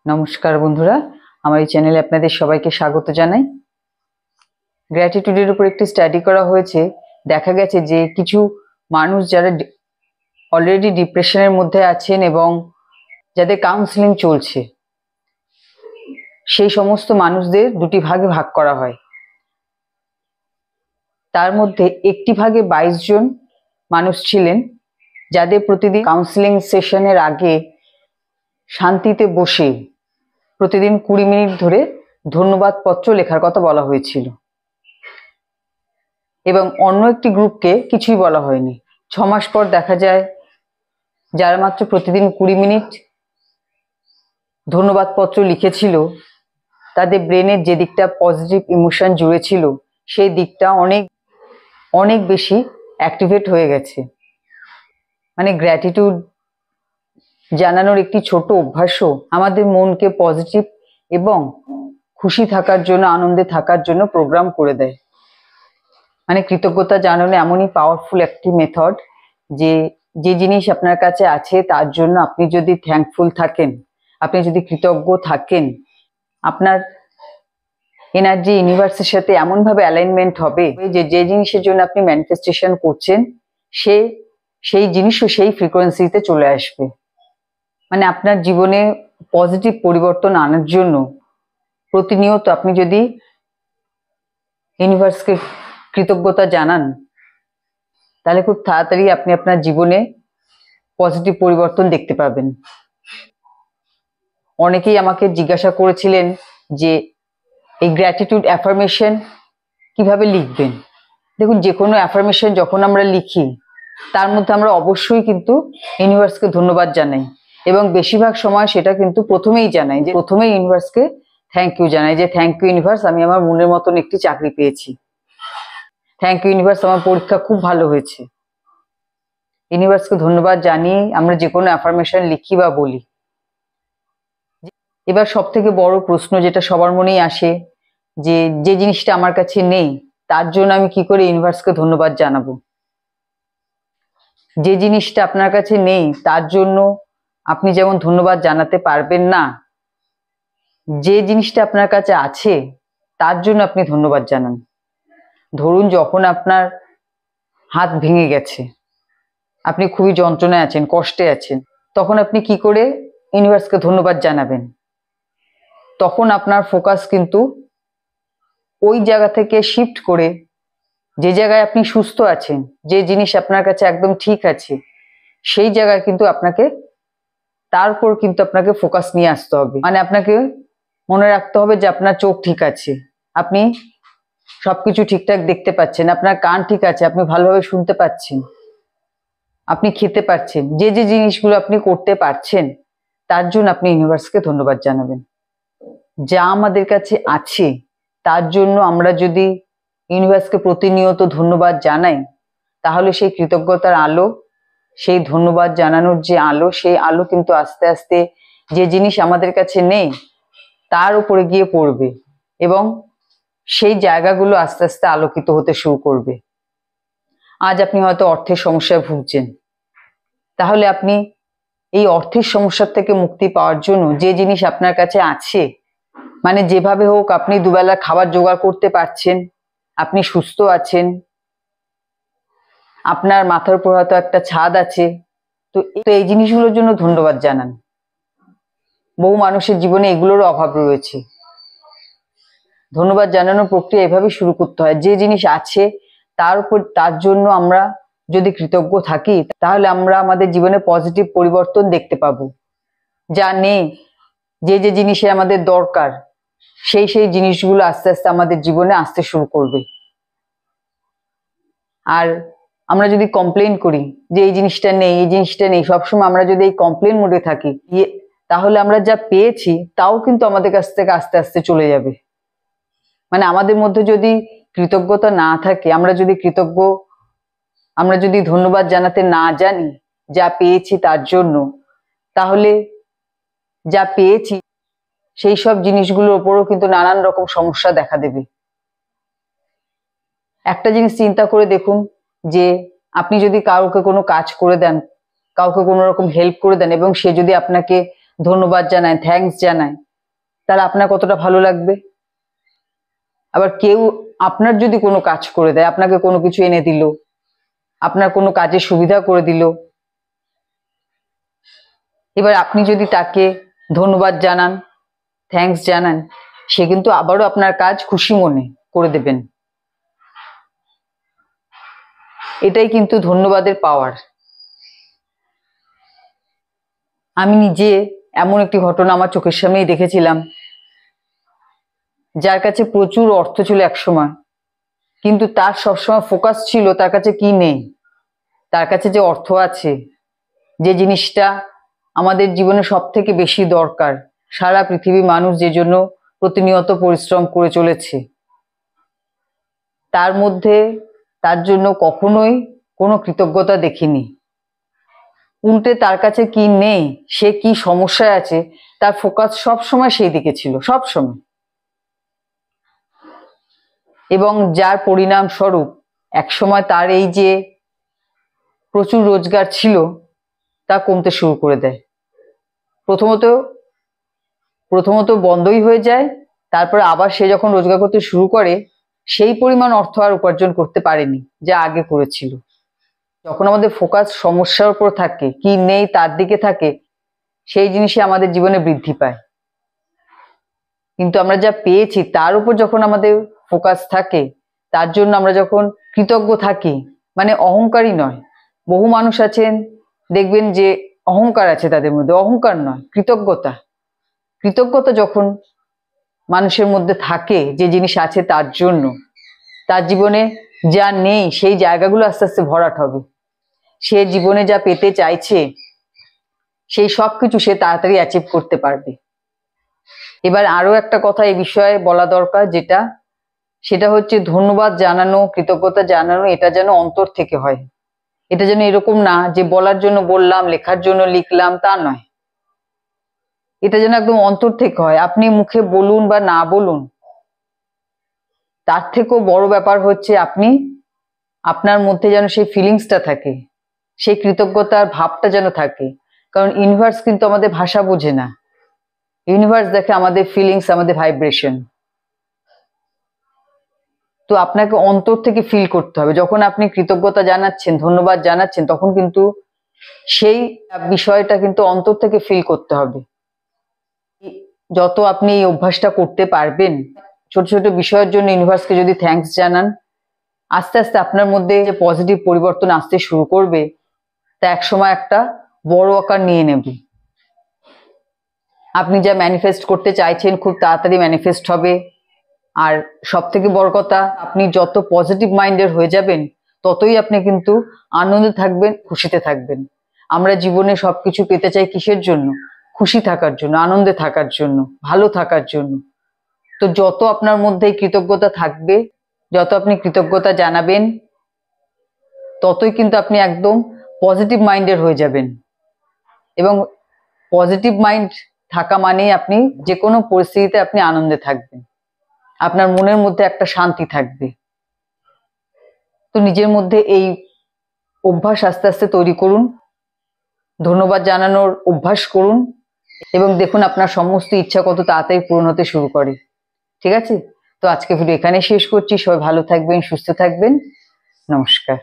নমস্কার বন্ধুরা, আমার এই চ্যানেলে আপনাদের সবাইকে স্বাগত জানাই। গ্র্যাটিটিউডের উপর একটি স্টাডি করা হয়েছে। দেখা গেছে যে কিছু মানুষ যারা অলরেডি ডিপ্রেশনের মধ্যে আছেন এবং যাদের কাউন্সিলিং চলছে, সেই সমস্ত মানুষদের দুটি ভাগে ভাগ করা হয়। তার মধ্যে একটি ভাগে 22 জন মানুষ ছিলেন যাদের প্রতিদিন কাউন্সিলিং সেশনের আগে শান্তিতে বসে প্রতিদিন 20 মিনিট ধরে ধন্যবাদ পত্র লেখার কথা বলা হয়েছিল, এবং অন্য একটি গ্রুপকে কিছুই বলা হয়নি। 6 মাস পর দেখা যায় যারা মাত্র প্রতিদিন 20 মিনিট ধন্যবাদ পত্র লিখেছিল, তাদের ব্রেনের যে দিকটা পজিটিভ ইমোশন জুড়ে ছিল সেই দিকটা অনেক অনেক বেশি অ্যাক্টিভেট হয়ে গেছে। মানে গ্র্যাটিটিউড জানানোর একটি ছোট অভ্যাসও আমাদের মনকে পজিটিভ এবং খুশি থাকার জন্য, আনন্দে থাকার জন্য প্রোগ্রাম করে দেয়। মানে কৃতজ্ঞতা জানানো এমনই পাওয়ারফুল একটি মেথড যে যে জিনিস আপনার কাছে আছে তার জন্য আপনি যদি থ্যাঙ্কফুল থাকেন, আপনি যদি কৃতজ্ঞ থাকেন, আপনার এনার্জি ইউনিভার্সের সাথে এমনভাবে অ্যালাইনমেন্ট হবে যে যে জিনিসের জন্য আপনি ম্যানিফেস্টেশন করছেন সেই জিনিসও সেই ফ্রিকোয়েন্সিতে চলে আসবে। মানে আপনার জীবনে পজিটিভ পরিবর্তন আনার জন্য প্রতিনিয়ত আপনি যদি ইউনিভার্সকে কৃতজ্ঞতা জানান, তাহলে খুব তাড়াতাড়ি আপনি আপনার জীবনে পজিটিভ পরিবর্তন দেখতে পাবেন। অনেকেই আমাকে জিজ্ঞাসা করেছিলেন যে এই গ্র্যাটিটিউড অ্যাফার্মেশন কিভাবে লিখবেন। দেখুন, যে কোনো অ্যাফার্মেশন যখন আমরা লিখি তার মধ্যে আমরা অবশ্যই কিন্তু ইউনিভার্সকে ধন্যবাদ জানাই, এবং বেশিরভাগ সময় সেটা কিন্তু প্রথমেই জানাই, যে প্রথমেই ইউনিভার্সকে থ্যাংক ইউ জানাই, যে থ্যাংক ইউ ইউনিভার্স, আমি আমার মনের মতন একটি চাকরি পেয়েছি। থ্যাংক ইউ ইউনিভার্স, আমার পরীক্ষা খুব ভালো হয়েছে। ইউনিভার্সকে ধন্যবাদ জানিয়ে আমরা যে কোনো অ্যাফার্মেশন লিখি বা বলি। এবার সব থেকে বড় প্রশ্ন যেটা সবার মনেই আসে, যে যে জিনিসটা আমার কাছে নেই তার জন্য আমি কি করে ইউনিভার্সকে ধন্যবাদ জানাবো। যে জিনিসটা আপনার কাছে নেই তার জন্য আপনি যেমন ধন্যবাদ জানাতে পারবেন না, যে জিনিসটা আপনার কাছে আছে তার জন্য আপনি ধন্যবাদ জানান। ধরুন, যখন আপনার হাত ভেঙে গেছে, আপনি খুবই যন্ত্রণায় আছেন, কষ্টে আছেন, তখন আপনি কি করে ইউনিভার্সকে ধন্যবাদ জানাবেন? তখন আপনার ফোকাস কিন্তু ওই জায়গা থেকে শিফট করে যে জায়গায় আপনি সুস্থ আছেন, যে জিনিস আপনার কাছে একদম ঠিক আছে, সেই জায়গায় কিন্তু আপনাকে তার উপর কিন্তু আপনাকে ফোকাস নিয়ে আসতে হবে। মানে আপনাকে মনে রাখতে হবে যে আপনার চোখ ঠিক আছে, আপনি সবকিছু ঠিকঠাক দেখতে পাচ্ছেন, আপনার কান ঠিক আছে, আপনি ভালোভাবে শুনতে পাচ্ছেন, আপনি খেতে পাচ্ছেন। যে যে জিনিসগুলো আপনি করতে পারছেন তার জন্য আপনি ইউনিভার্সকে ধন্যবাদ জানাবেন। যা আমাদের কাছে আছে তার জন্য আমরা যদি ইউনিভার্সকে প্রতিনিয়ত ধন্যবাদ জানাই, তাহলে সেই কৃতজ্ঞতার আলো, সেই ধন্যবাদ জানানোর যে আলো, সেই আলো কিন্তু আস্তে আস্তে যে জিনিস আমাদের কাছে নেই তার উপরে গিয়ে পড়বে, এবং সেই জায়গাগুলো আস্তে আস্তে আলোকিত হতে শুরু করবে। আজ আপনি হয়তো অর্থের সমস্যায় ভুগছেন, তাহলে আপনি এই অর্থের সমস্যার থেকে মুক্তি পাওয়ার জন্য যে জিনিস আপনার কাছে আছে, মানে যেভাবে হোক আপনি দুবেলা খাবার জোগাড় করতে পারছেন, আপনি সুস্থ আছেন, আপনার মাথার উপর হয়তো একটা ছাদ আছে, তো এই জিনিসগুলোর জন্য ধন্যবাদ জানান। বহু মানুষের জীবনে এগুলোরও অভাব রয়েছে। ধন্যবাদ জানানোর প্রক্রিয়া এভাবে শুরু করতে হয়, যে জিনিস আছে তার জন্য আমরা যদি কৃতজ্ঞ থাকি, তাহলে আমরা আমাদের জীবনে পজিটিভ পরিবর্তন দেখতে পাবো। যা নেই, যে যে জিনিসে আমাদের দরকার, সেই জিনিসগুলো আস্তে আস্তে আমাদের জীবনে আসতে শুরু করবে। আর আমরা যদি কমপ্লেন করি যে এই জিনিসটা নেই, এই জিনিসটা নেই, সবসময় আমরা যদি এই কমপ্লেন মোডে থাকি, তাহলে আমরা যা পেয়েছি তাও কিন্তু আমাদের কাছ থেকে আস্তে আস্তে চলে যাবে। মানে আমাদের মধ্যে যদি কৃতজ্ঞতা না থাকে, আমরা যদি ধন্যবাদ জানাতে না জানি যা পেয়েছি তার জন্য, তাহলে যা পেয়েছি সেই সব জিনিসগুলোর উপরও কিন্তু নানান রকম সমস্যা দেখা দেবে। একটা জিনিস চিন্তা করে দেখুন, যে আপনি যদি কাউকে কোনো কাজ করে দেন, কাউকে কোনো রকম হেল্প করে দেন, এবং সে যদি আপনাকে ধন্যবাদ জানায়, থ্যাঙ্কস জানায়, তাহলে আপনার কতটা ভালো লাগবে। আবার কেউ আপনার যদি কোনো কাজ করে দেয়, আপনাকে কোনো কিছু এনে দিল, আপনার কোনো কাজের সুবিধা করে দিল, এবার আপনি যদি তাকে ধন্যবাদ জানান, থ্যাঙ্কস জানান, সে কিন্তু আবারও আপনার কাজ খুশি মনে করে দেবেন। এটাই কিন্তু ধন্যবাদের পাওয়ার। আমি নিজে এমন একটি ঘটনা আমার চোখের সামনেই দেখেছিলাম, যার কাছে প্রচুর অর্থ ছিল একসময়, কিন্তু তার সবসময় ফোকাস ছিল তার কাছে কি নেই। তার কাছে যে অর্থ আছে, যে জিনিসটা আমাদের জীবনে সব থেকে বেশি দরকার, সারা পৃথিবী মানুষ যে জন্য প্রতিনিয়ত পরিশ্রম করে চলেছে, তার মধ্যে তার জন্য কখনোই কোনো কৃতজ্ঞতা দেখিনি। উল্টে তার কাছে কি নেই, সে কি সমস্যায় আছে, তার ফোকাস সব সময় সেই দিকে ছিল, সব সময়। এবং যার পরিণাম স্বরূপ একসময় তার এই যে প্রচুর রোজগার ছিল তা কমতে শুরু করে দেয়। প্রথমত বন্ধই হয়ে যায়, তারপরে আবার সে যখন রোজগার করতে শুরু করে, সেই পরিমাণ অর্থ আর উপার্জন করতে পারেনি যা আগে করেছিল। যখন আমাদের ফোকাস সমস্যার উপর থাকে, কি নেই তার দিকে থাকে, সেই জিনিসই আমাদের জীবনে বৃদ্ধি পায়। কিন্তু আমরা যা পেয়েছি তার উপর যখন আমাদের ফোকাস থাকে, তার জন্য আমরা যখন কৃতজ্ঞ থাকি, মানে অহংকারী নয়। বহু মানুষ আছেন দেখবেন যে অহংকার আছে তাদের মধ্যে, অহংকার নয়, কৃতজ্ঞতা। কৃতজ্ঞতা যখন মানুষের মধ্যে থাকে যে জিনিস আছে তার জন্য, তার জীবনে যা নেই সেই জায়গাগুলো আস্তে আস্তে ভরাট হবে। সে জীবনে যা পেতে চাইছে সেই সব কিছু সে তাড়াতাড়ি অ্যাচিভ করতে পারবে। এবার আরো একটা কথা এই বিষয়ে বলা দরকার, সেটা হচ্ছে ধন্যবাদ জানানো, কৃতজ্ঞতা জানানো, এটা যেন অন্তর থেকে হয়। এটা যেন এরকম না যে বলার জন্য বললাম, লেখার জন্য লিখলাম, তা নয়। এটা যেন একদম অন্তর থেকে হয়। আপনি মুখে বলুন বা না বলুন, তার থেকেও বড় ব্যাপার হচ্ছে আপনি আপনার মধ্যে যেন সেই ফিলিংসটা থাকে, সেই কৃতজ্ঞতার ভাবটা যেন থাকে। কারণ ইউনিভার্স কিন্তু আমাদের ভাষা বোঝে না, ইউনিভার্স দেখে আমাদের ফিলিংস, আমাদের ভাইব্রেশন। তো আপনাকে অন্তর থেকে ফিল করতে হবে। যখন আপনি কৃতজ্ঞতা জানাচ্ছেন, ধন্যবাদ জানাচ্ছেন, তখন কিন্তু সেই বিষয়টা কিন্তু অন্তর থেকে ফিল করতে হবে। যত আপনি এই অভ্যাসটা করতে পারবেন, ছোট ছোট বিষয়ের জন্য ইউনিভার্সকে যদি থ্যাঙ্কস জানান, আস্তে আস্তে আপনার মধ্যে যে পজিটিভ পরিবর্তন আসতে শুরু করবে, তা একসময় একটা বড় আকার নিয়ে নেবে। আপনি যা ম্যানিফেস্ট করতে চাইছেন খুব তাড়াতাড়ি ম্যানিফেস্ট হবে। আর সব থেকে বড় কথা, আপনি যত পজিটিভ মাইন্ডের হয়ে যাবেন, ততই আপনি কিন্তু আনন্দে থাকবেন, খুশিতে থাকবেন। আমরা জীবনে সবকিছু পেতে চাই কিসের জন্য? খুশি থাকার জন্য, আনন্দে থাকার জন্য, ভালো থাকার জন্য। তো যত আপনার মধ্যে কৃতজ্ঞতা থাকবে, যত আপনি কৃতজ্ঞতা জানাবেন, ততই কিন্তু আপনি একদম পজিটিভ মাইন্ডের হয়ে যাবেন। এবং পজিটিভ মাইন্ড থাকা মানেই আপনি যে কোনো পরিস্থিতিতে আপনি আনন্দে থাকবেন, আপনার মনের মধ্যে একটা শান্তি থাকবে। তো নিজের মধ্যে এই অভ্যাস আস্তে আস্তে তৈরি করুন, ধন্যবাদ জানানোর অভ্যাস করুন, এবং দেখুন আপনার সমস্ত ইচ্ছা কত তাড়াতাড়ি পূরণ হতে শুরু করে। ঠিক আছে? তো আজকে ভিডিও এখানে শেষ করছি। সবাই ভালো থাকবেন, সুস্থ থাকবেন। নমস্কার।